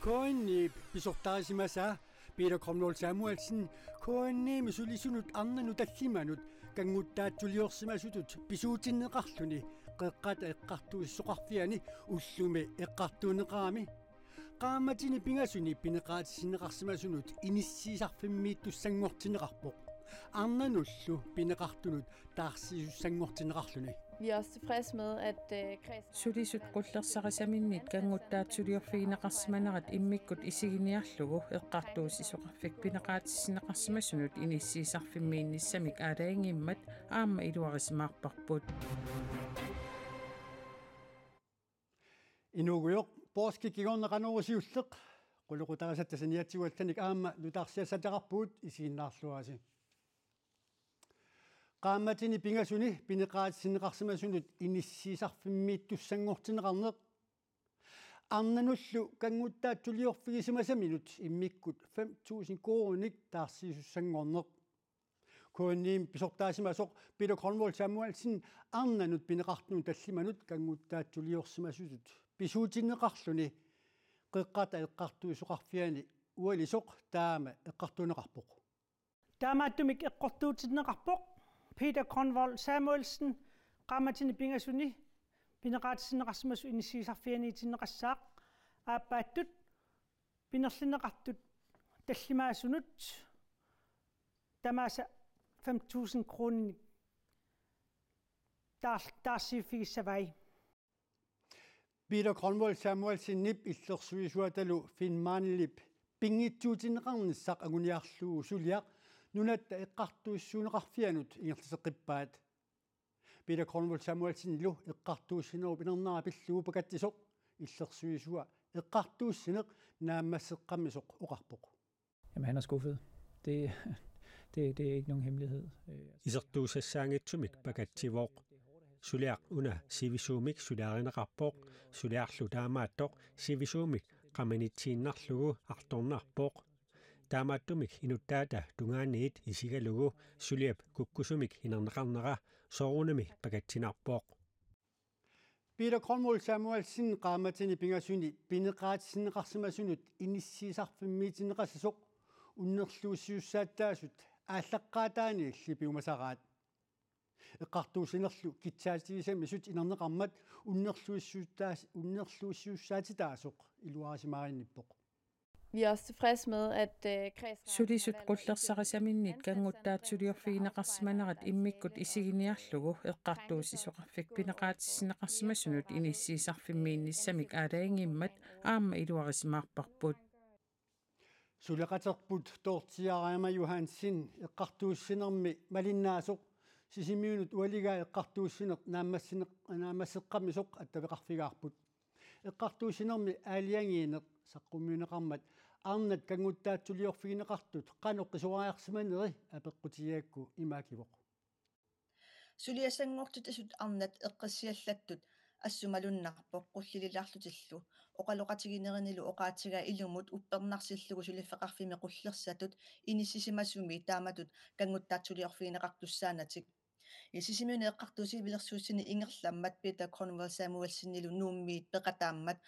Koinni pisortarisimasa Peter Kromlol Samuelsen koinni misulisunut arnanu tallimanut kanguttaattuliorsimasutut pisuutinneqarluni qeqqata eqqartuissoqarfiani ullumi eqqartuuneqaami qaamatini pingasuni pineqaatissinneqarsimasunut inissiisarfimmiittussangortineqarpoq arnanullu pineqartunut taarsiisussangortineqarluni. Vi er også tilfredse med, at Sulisut qullersarisaminnit kanguttaatsuliorfiineqarsimanerat immikkut isiginiarlugu eqqartuusisoqarfik pineqaatissinneqarsimasunut inissiisarfimmiinnissamik aalaingimmat aamma iluarisimaarparput. Inuguyoq pooskikigorneqanurusiulleq quluqutarisattasanniatsiguallanik aamma lutaarsiassataqarpuut isiginnaarluasi. Qaamatini pingasuni pineqaatissinneqarsimasunut inissiisarfimmiittussangortineqarneq arnanullu kanguttaattuliorfigisimasaminut immikkut 5.000 kronik taarsiisussangorneq koonniim pisortaasimasoq Peter Kromlol Samuelsen arnanut pineqartuun tallimanut kanguttaattuliorsimasutut pisuutinneqarluni qeqqata eqqartuisuqarfiani ualisoq taama eqqartuuneqarpoq taamaattumik eqqortuutineqarpoq Peter Kromlol Samuelsen qaamatini pingasuni pineqaatissinneqarsimasu inissiisarfianiitinneqassaaq aappaattut pinerlineqartut tallimaasunut tamaasa 5.000 kronik taarsiiffigissavai. Peter Kromlol Samuelsen nip illersuisuatalu finmaanilip pingitsuutineqarnissaq aguniarluu suliaq nunatta eqqartuissuuneqarfianut ingerliseqqippaat Peter Kromlol Samuelsen lu eqqartuussineru pinernaqa pilluu pakattisoq illersuisua eqqartuussineq naammasseqqammisoq oqarpoq. Jamen han er skuffet. Det er ikke nogen hemmelighed. Isertuusassaangitsumik pakattivoq suliaq una sivisuumik sulaarineqarpoq suliarlu taamaattoq sivisuumik qamanittiinnarlugu artornarpoq taamaattumik inuttaata tungaanniit isigalugu suliap kukkusumik hinerneqarnera soorunami pakatsinarpoq. Peter Kromlol Samuelsen qaamatini pingasuni pineqaatissinneqarsimasunut inissiisarfimmiitinneqassoq unnerluussiussaattaasut ааllaqqaataani иллипиумасараат эққартуусинерлу китсаатигисами сут инернеқармат уннерлуиссуусsaатитаасоқ илуарисимааринниппоқ. Vi er også tilfredse med, at Sulisut qullersarisaminit kanguttaatsuliorfiineqarsimanerat immikkut isiginiarlugu eqqartuusisoqarfik pineqaatissinneqarsimasunut inissiisarfimmiinnissamik aalaingimmat aamma iluarisimaarparput. Suleqaterput toortiaraama Johansin eqqartuussinermi malinnaasuq sisimiunut ualigaa eqqartuussineq naammasseqqammisoq attapeqarfigaarput eqqartuussinermi aaliangiineq saqqummiuneqarmat arnat kanguttaatsuliorfigineqartut qanoqqisuariarsimaneri apeqqutigiakku imaakivoq suliassangortut asut arnat eqqassiallattut ассумалуннарпоқ қуллилилаарлутиллу оқалоқатигинеринилу оқаатига илумут уппернарсиллугу сулиффеқарфими қуллерсатут иниссисимасуми тааматут кангуттаатсулиорфигинеқартуссаанатик исисимиуни эққартуусивилерсууссини ингерламмат Peter Kromlol Samuelsenилу нууммиит пеқатааммат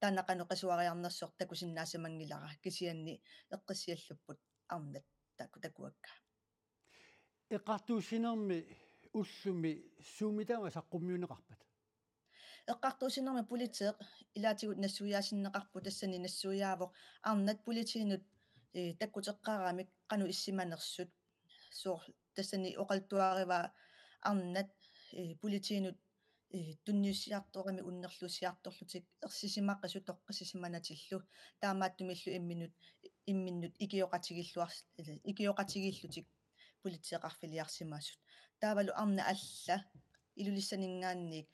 таанақануқасуариарнерсоқ такусиннаасамангилара кисианни эққиссиаллуппут арнат такуакка эққартуусинерми уллуми суумитама саққуммиунеқарпат эққартуусинерми политеқ илаатигут нассуяасиннеқарпу тассани нассуяавоқ арнат политиинут таккутеққарамик қану иссиманерсут соор тассани оқалтуарива арнат политиинут тунниуссиарторами уннерлуссиарторлутик ерсисимаққасу тоққасисиманатиллу таамааттумиллу имминнут икиоқатигиллутик политеқарфилиарсимаасут таавалу арна алла илулиссанингаанник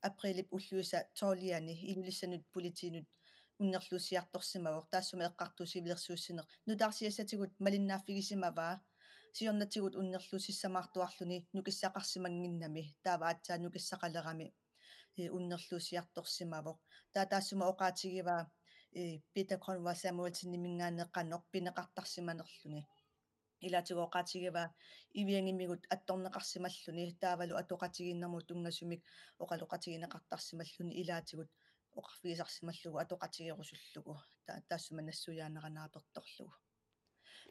априлип уллуиса тоолиани илулиссанут политиинут уннерлуссиарторсимавоқ таассума эққартуусивилерсууссинеқ нутаарсиассатигут малиннааффигисимаваа сиорнатигут уннерлуусиссамаартуарлуни нукиссақарсимангиннами тааваатсаа нукиссақалерами уннерлуусиарторсимавоқ таассума оқаатигиваа Peter Kromlol Samuelsen нимингаанеққаноқ пинеқартарсиманерлуни илаатигооqaатигива ивиангимигут атторнеқарсималлуни таавалу атоқатигиннэрму тунгасумик оқалоқатигинеқартарсималлуни илаатигут oqarfiisarsimallugu atoqatigerusullugu taassuma nassuyaanaqanaapertorlugu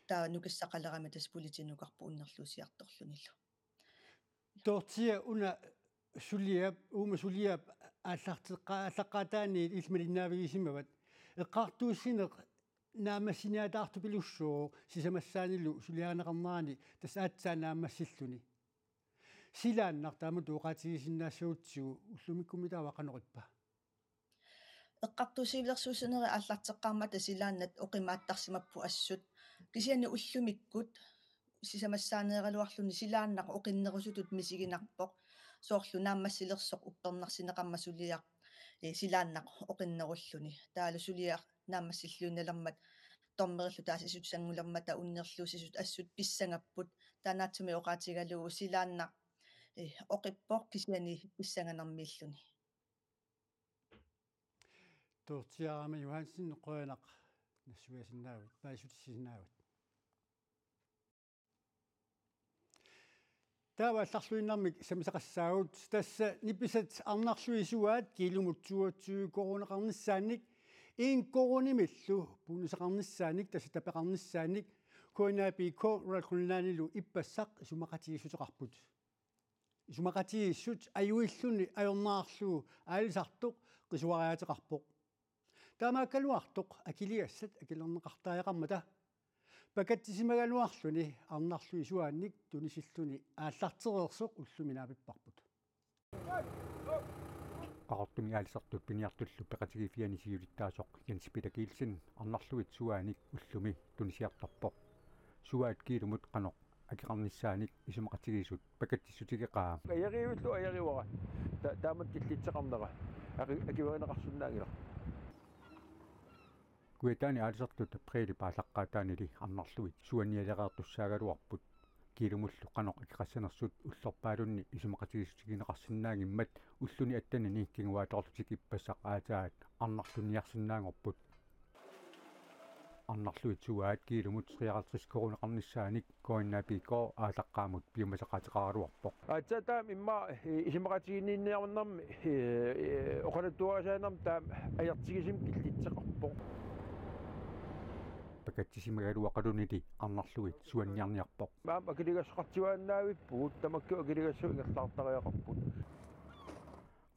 taa nukissaqalerami tas politinukarpu unnerluusiartorlunillu tortia una suliap allaqataani ilmalinnaavigisimavat eqqartuussineq naamassiniataartupilussuu sisamassaanillu suliaanaqarnaani tas aatsaa naamassilluni silaannartaamu tuuqaatigisinnaassuutsigu ullumikkumitaawa qanoqippa eqqartuusiilersuusineri аллартеққармата силааннат оқимааттарсимаппу ассут кисиани уллумиккут сисамассаанеералуарлуни силааннақ оқиннерусутут мисигинарпоқ соорлу нааммассилерсоқ уппернарсинеқаммасулиақ силааннақ оқиннеруллуни таалу сулиақ нааммассиллуунналермат тормериллу таасисут сангулермата уннерлуусисут ассут писсангаппут таанаатсуми оқаатигалугу силааннақ оқиппоқ кисиани писсанганермииллуни tortiarama Johansen qoyanaq nassuiasinnaavut paisutisinnaavut taava allarluinnarmik samisaqassaagut tassa nipisat arnarluisuaat kiilumutsuutsuu koruneqarnissaannik iin korunimillu puunusaqarnissaannik tassa tapeqarnissaannik koinaapi ko ralqunnaanilu ippassaq sumaqatigissuteqarput sumaqatigissuut ayuilluni ajornaarluu aalisartuq qisuariateqarpoq таамааккалуартоқ акилиассат акилернеқартааяқармата пакаттисимагалуарлуни арнарлуи суаанник тунисиллуни ааллартерерсоқ уллуминаапиппарпут qaqortumi aalisartut piniartullu peqatigifiani siulittaasоq Jens-Peter Kielsen arnarluit suaanik ullumi tunisiartarpoq suaat kiilumut qanoq акиқарниссааник исумақатигисут пакаттиссутигеқаа аягиуллу аягивара таамат киллитсеқарнера акиваринеқарсунаангила kuetaani aalisartut preili paallaqqaataanili arnarluit suannialeraartussaaгаluарпут kiilumullu qanoq akиқассанерсут уллорпаалунни исумақатигиссутигинеқарсинаангиммат уллуни аттанини кигуааторлутик иппассақ аатаат арнарлунниарсинаангорпут арнарлуит суаат kiilumut 53 корунеқарниссааник коиннаапико аалаққаамут пиумасақаатеқаралуарпоқ аатсаатаам имма исумақатигинниарнарми оқалаттуарасаанарм таам аяртигисим киллитсеқарпоқ пакаттисимагалуақалунили арнарлуит суанниарниарпоқ маам акилигасқартивааннаавиппугут тамакку акилигассу ингерлаартариақарпут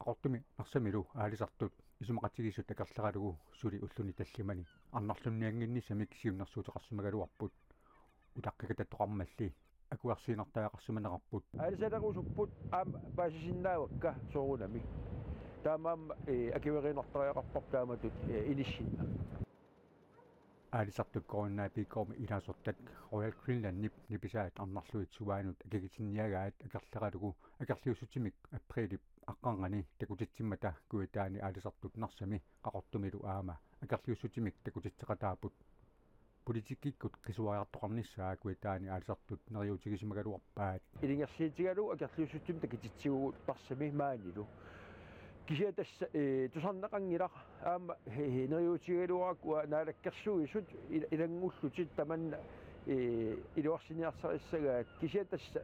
aqortumi narsamilу аалисартут исумақатигиссут акерлералугу сули уллуни таллимани арнарлунниангинни самиксиуннэрсуутеқарсимагалуарпут утаққикататтоқармалли акуарсиинартаақарсиманеқарпут аалисалерусуппут аам паасисиннаавакка соорунами таамаам акиверинартариақарпар тааматут инissинна аалисартут короннаапиккорми илаасортат Royal Greenland ниписаат арнарлуит суваанут акигитинниагаат акерлералугу акерлиуссутимик априлип аққангани такутитсиммата куитаани аалисартут нарсами қақортумилу аама акерлиуссутимик такутитсеқатаапут политиккиккут қисуариартоқарниссаа куитаани аалисартут нериутигисимагалуарпаат илингерсиитигалу акерлиуссутим такититсигугу тарсами маанилу кисиатасса тусарнеқангила аама нериутигалуаракуа наалаккерсуисут илангуллутит таманна илуарсиниарсариссагаат кисиатасса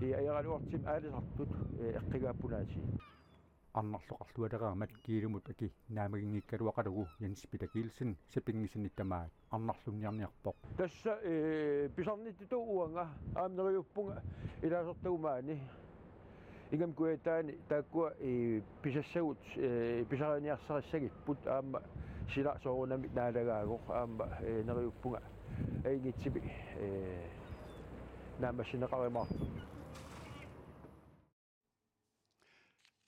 аяралуартим аалисартут эққигааппунаати арнарлоқарлуалераамат киилумут аки наамагингиккалуақалугу Jens-Peter Kielsen сапингисинниттамаат арнарлунниарниарпоқ тасса писарнитту уанга аамнериуппунга илаасортагумаани игам куэтаани тааккуа писассагут писариниарсариссагиппут аама сила соорунами наалагаагоқ аама нериуппунга аигитсиби наамассинеқаримаарту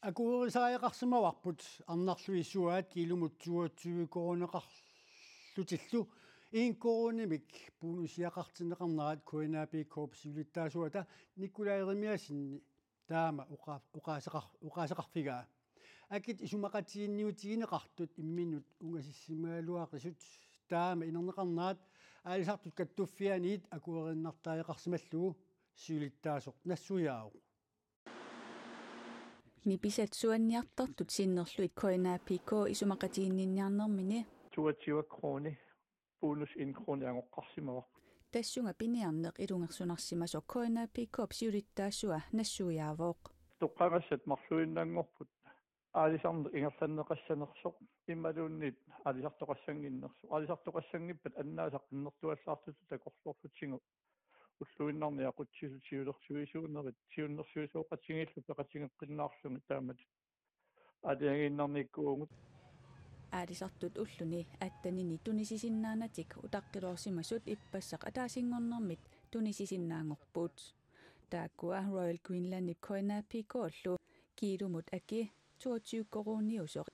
акуерисариақарсимаварпут арнарлуиссуаат килумутсуатсуи коронеқарлутиллу иин коронимик пунусиақартинеқарнерат коинаапиккооп сивилиттаасуата никкулаеримиасинни таама уқаасеқарфигаа акит исумақатиинниутигинеқартут имминут унгасиссимаалуақисут таама инернеқарнаат аалисартут каттуффианиит акуериннартариақарсималлугу сивилиттаасоқ нассуяау ниписат суанниартартут синнерлуит коинаапикко исумақатиинниарнермини 22 kroner bonus 1 krone ангоққарсимава тассунга пиниарнеқ илунгерсунарсимасо коинаапиккоп сиулиттаассуа нассуяавооқ тоққагассат марлуиннаангорпут аалисарнер ингерланнеқассанерсоқ иммалуунниит аалисартоқассангиннерсу аалисартоқассангиппат аннаасақ иннертуаллаартуту такорлуорлутсигу уллуиннарни ақутсисутиулерсуисуунерит сиуннерсуисооқатсигииллу пеқатсигеққиннаарлуги таамат аалиагииннарниккуугут аалисартут уллуни аттанини тунисисиннаанатик утаққилуарсимасут иппассақ атаасингорнэрмит тунисисиннаангорпут тааккуа Royal Greenland ипкоинааppикооллу килумут аки 22 корониусоқ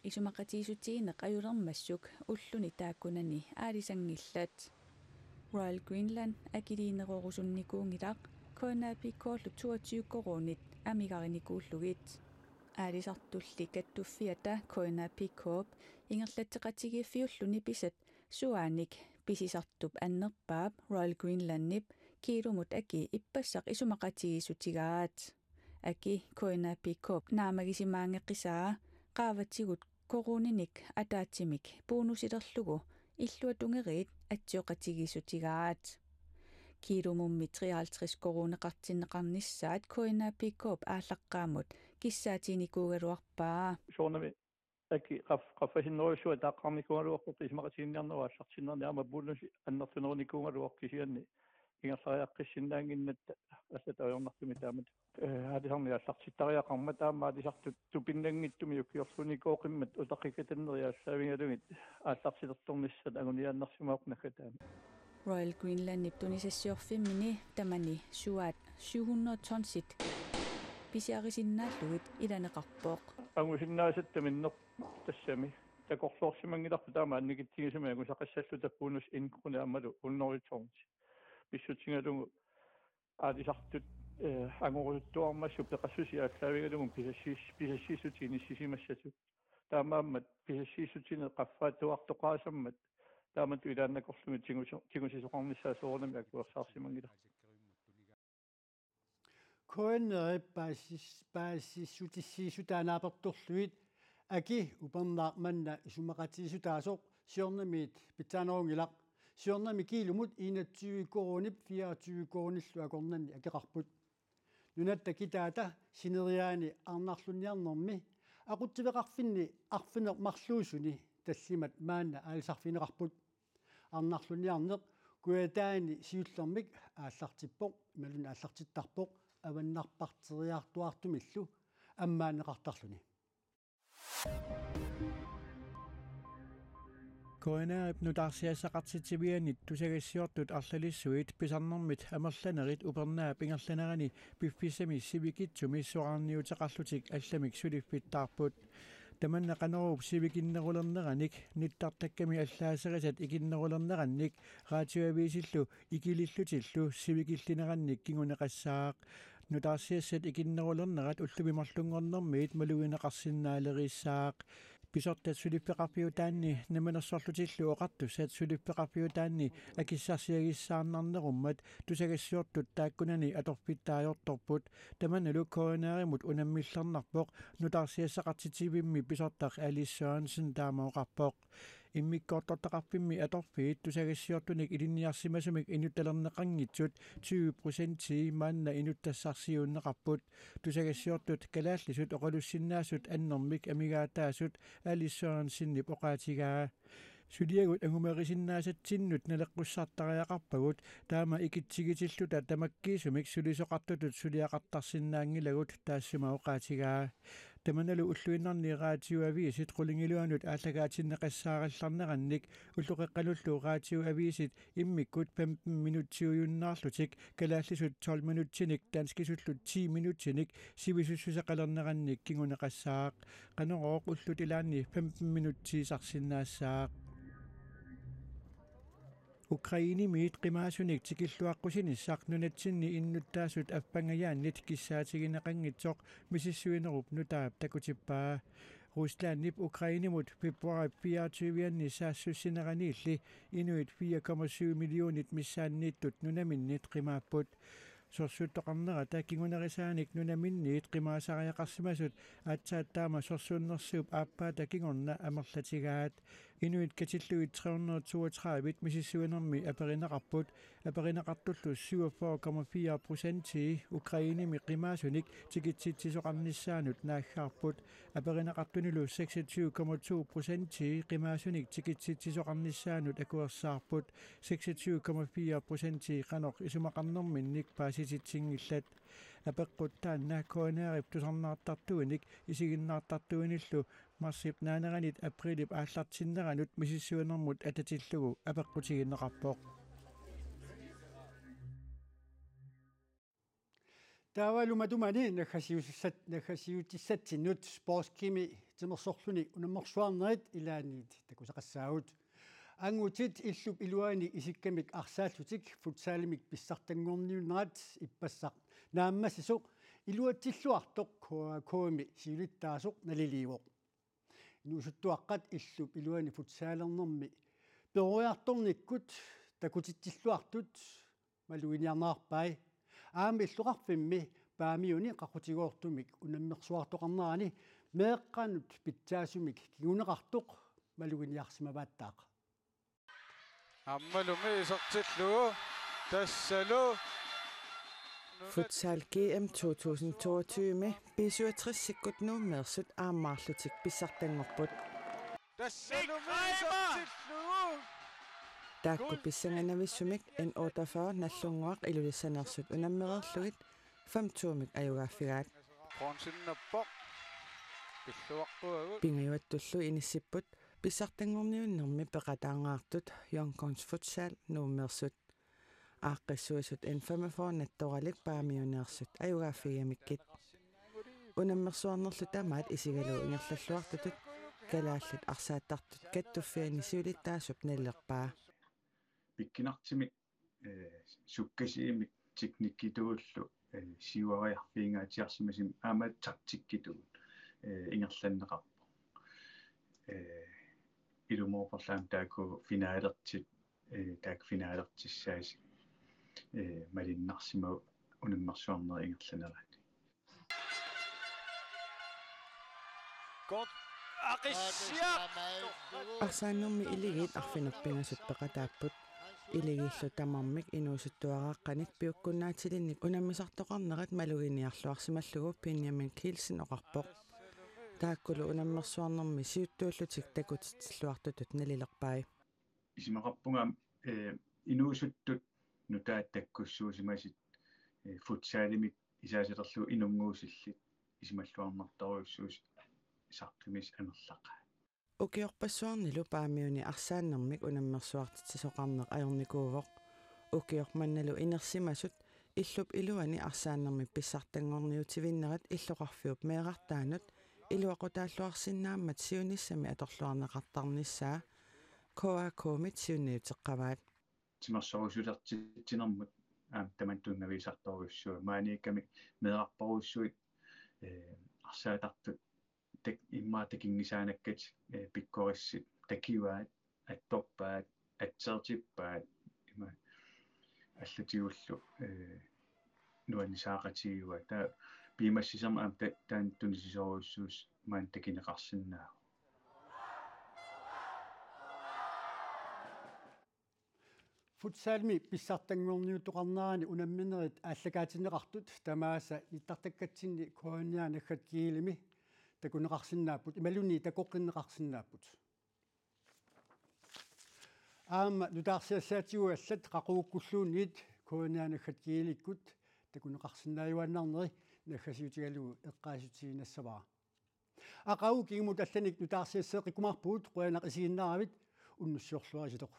исумақатиисутигинеқ аюлермассук уллуни тааккунани аалисангиллат Royal Greenland акилиинерорусунникуунгилақ коинааppикооллу 22 коронит амигариникууллугит аалисартулли каттуффиата коинааppиккооп ингерлаттеқатигииффиуллуни писат суааник писисартуп аннерпаап Royal Greenland-нип килумут аки иппассақ исумақатигиисутигаат аки коинааppиккооп наамагисимаангеққисаа qaavatigут корониник атаатимик бонусилерлугу иллуатунгериит атсиоқатигиисутигаат килумумми 53 коронеқартиннеқарниссаат коинааppиккооп ааллаққаамут киссаатиникуугалуарпаа соонами аки qaffasиннерусуа тааққарникуугалуарпут исмақатигинниарнеруаллартиннерни аама буулнуси аннертунерникуугалуаркисианни ингерлариаққиссиннаангиннатта ассатаажорнартуми таамат аалисарни аллартиттариақарма таама алисартут тупиннангиттуми юкиорсуникооқиммат утаққиккатаннериаассаавингалугит ааллартилерторниссат агуниааннарсимаоқнакка таама Royal Greenland туниссиорфиммини тамани суаат 700 тонсит писиарисиннааллугит иланеқарпооқ агусиннаасаттаминнер тассами такорлуорсимангиларпу таама анникитсигисуми агусақассаллу таппуунус инкуни аммалу унноритсорнси писсутингалугу аалисартут ангорутуармассу пеқассуси ааллаавигалугу писассиисутини сисимассату таамааммат писассиисутине қаффаатуартоқаасаммат таамат илааннакорлуми тигусисоқарниссаасоорнами акуерсаарсимангила коиннери паассиссутиссиисутаанааперторлуит аки упернаарманна исумақатиисутаасоқ сиорнамиит питсаанерунгилақ сиорнами килумут 21 коронип 24 корониллу акорнанни акеқарпут нунатта китаата синериаани арнарлунниарнэрми aquttiveqarfinni arfineq marluusuni tassimat maanna aalisarfineqarput arnarluniarneq kuataani siullermik aallartippoq imaluna aallartittarpoq avannarparteriartuartumillu аммаанеқартарлуни коинаарip нутаарсиасақартитсивианит тусагассиортут арлалиссуит писарнэрмит амерланерит упернаап ингерланерани пиффисами сивикитсуми суарниутеқарлутик алламик сулиффиттаарпут таманна канеруп сивикиннерулернераник ниттартакками аллаасерисат икиннерулернеранник раатиуависиллу икилиллутиллу сивикиллинеранник кингунеқассаақ нутаарсиассат икиннерулернерат уллумимарлунгорнэрмиит малуинеқарсинаалерисаақ писортат сулиппеқарпиутаанни наманерсорлутиллу оқартуссат сулиппеқарпиутаанни акиссарсиагиссаарнарнеруммат тусагассиортут тааккунани аторпиттаajortorput таманалу коинааримут унаммиллернарпоқ нутаарсиассақартитивимми писортақ Alice Sørensen таамаоқарпоқ иммиккоортортақарпимми аторфиит тусагассиортуник илинниарсимасумик инутталернеқангитсут 20% маанна инуттассарсиууннеқарпут тусагассиортут калааллисут оқалуссиннаасут аннэрмик амигаатаасут Alice Sørensen-нип оқаатигаа сулиагут ангумерисиннаасатсиннут налеққуссартариақарпагут таама икитсигитиллута тамаккиисумик сулисоқартутут сулиақартарсинаангилагут таассумаоқаатигаа таманалу уллуиннарни раатиуависит қулингилуанут ааллагаатиннеқассааралларнеранник уллуқеққалуллу раатиуависит иммиккут 15 минутсиуюннаарлутик калааллисут 12 минутсиник данскисуллут 10 минутсиник сивисуссусеқалернеранник кингунеқассаақ қанерооқ уллут илаанни 15 минутсиисарсинаассаақ Ukrainimiit qimaasunik tikilluaqqusiniссаақ нунатсинни иннуттаасут аппангаyaannit киссаатигинеқангитсоқ мисиссуинеруп нутаап такутиппаа Ruslandnip Ukrainemut februar 24 саассуссинераниилли инуит 4,7 миллионит миссааннииттут нунаминнит qimaapput сорсуттоқарнера такигунерисааник нунаминниит qimaasaриақарсимасут аатсааттаама сорсууннэрсууп ааппаа такигорна амерлатигаат Inuit katilluit 332 misissuanermi aperinaqarput aperinaqartullu 47,4% Ukrainimi qimaasunik tikitsitsisoqarnissaanut naaggaarput aperinaqartunilu 26,2% qimaasunik tikitsitsisoqarnissaanut akuersaarput 26,4% qanoq isumaqarnermin nikpaasititsingillat apeqquttaan koonаарip tusarnaartartuinik isiginnaartartuinillu marsip naaneranit aprilip aallartinneranut misissuanermut atatillugu apeqqutiginneqarpoq таавалуматумани наггасиутиссатсиннут спортскими тимерсорлуни унаммерсуарнерит илаанниит такусақассаагут ангутит иллуп илуани исиккамик арсааллутик футсаалимик писсартангуорниунерат иппассақ нааммасисо илуатсиллуартоқ кооми сиулиттаасоқ налилиивоқ инусуттуаққат иллуп илуани футсаалернерми перуяарторниккут такутитсиллуартут малуиниарнаарпай аами иллуқарфимми паамиуни қақутигоортумик унаммерсуартоқарнерани меэққанут питсаасумик кигунеқартоқ малугиниарсимавааттаақ аммалуми исертиллугу тассалу Futsal GM 2022 med B67 sikkut nummersut aammaarlutik pissartangorput. Taakku pissanganavissumik N48 nallunguaq ilulissanersut unammererlugit 5-tuumik ajugaaffigaat. Pingajuattullu inissipput pissartangorniunnermi peqataangaartut Youngkons futsal nummersut. Aaqqissuisut N45 nattoralik paamiuneersut ajugaaffigamikit. Unammersuarnerlu tamaat isigaluu ingerlalluartutut kalaallut arsaattartut kattuffiani siulittaasup nallerpaa. Pikkinartimik sukkasiimik teknikkituullu siuariarfiingaatiarsimasim aamaat taktikkituut ingerlanneqarpo. Ilumorparlaam taaku finaalertit taak finaalertissaasi малиннарсимау унаммерсуарнер ингерланерати кот ақиссиа арсааннэрми илигит арфинерпингасут пеқатааппут илигиллу тамармик инуусуттуарааққаник пиуккуннаатилинник унаммисартоқарнерат малугиниарлуарсималлугу Benjamin Kielsen оқарпоқ тааккулу унаммерсуарнэрми сиуттууллутик такутитсиллуартутут налилерпай исимақарпунгаам инуусуттут нутааттаккуссуусимасит футсаалимик исаасилерлу инунгуусиллит исималлуарнарторуйуссуус сартумис амерлаqa укиорпассуарнилу паамиуни арсааннэрмик унаммерсуартитсисоқарнеқ аерникуувоқ укиорманналу инерсимасут иллуп илуани арсааннэрми писсартангорниутивиннерат иллоқарфиуп меэқартаанут илуақутааллуарсиннааммат сиуниссами аторлуарнеқартарниссаа коакомит сиунниутеққаваат тимерсорусулертитсинермут тамантунгависарторуссуа maanikkamik meeqarporuussuit арсаатартут так иммаатакингисаанаккат пиккорисsit такиваат атторпаат атсертиппаат има аллатиуллу нуанисаақатигуа таа пимассисерма аам таан тунисисоруссуус маан такинеқарсиннаа футсаалми писсартангуорниутоқарнерани унамминерит ааллагаатинеқартут тамааса иттартаккатсинни коонианаггат киилими такунеқарсинааппут ималуни такоққиннеқарсинааппут аама нутаарсиассаатигуаллат қақууккуллуунниит коонианаггат кииликкут такунеқарсинааюаннарнери наггасиутигалугу эққаасутигинассаваа ақау кигмут алланик нутаарсиассеэқикумарпуут қуянақ исигиннаравит уннуссиорлуариситоқ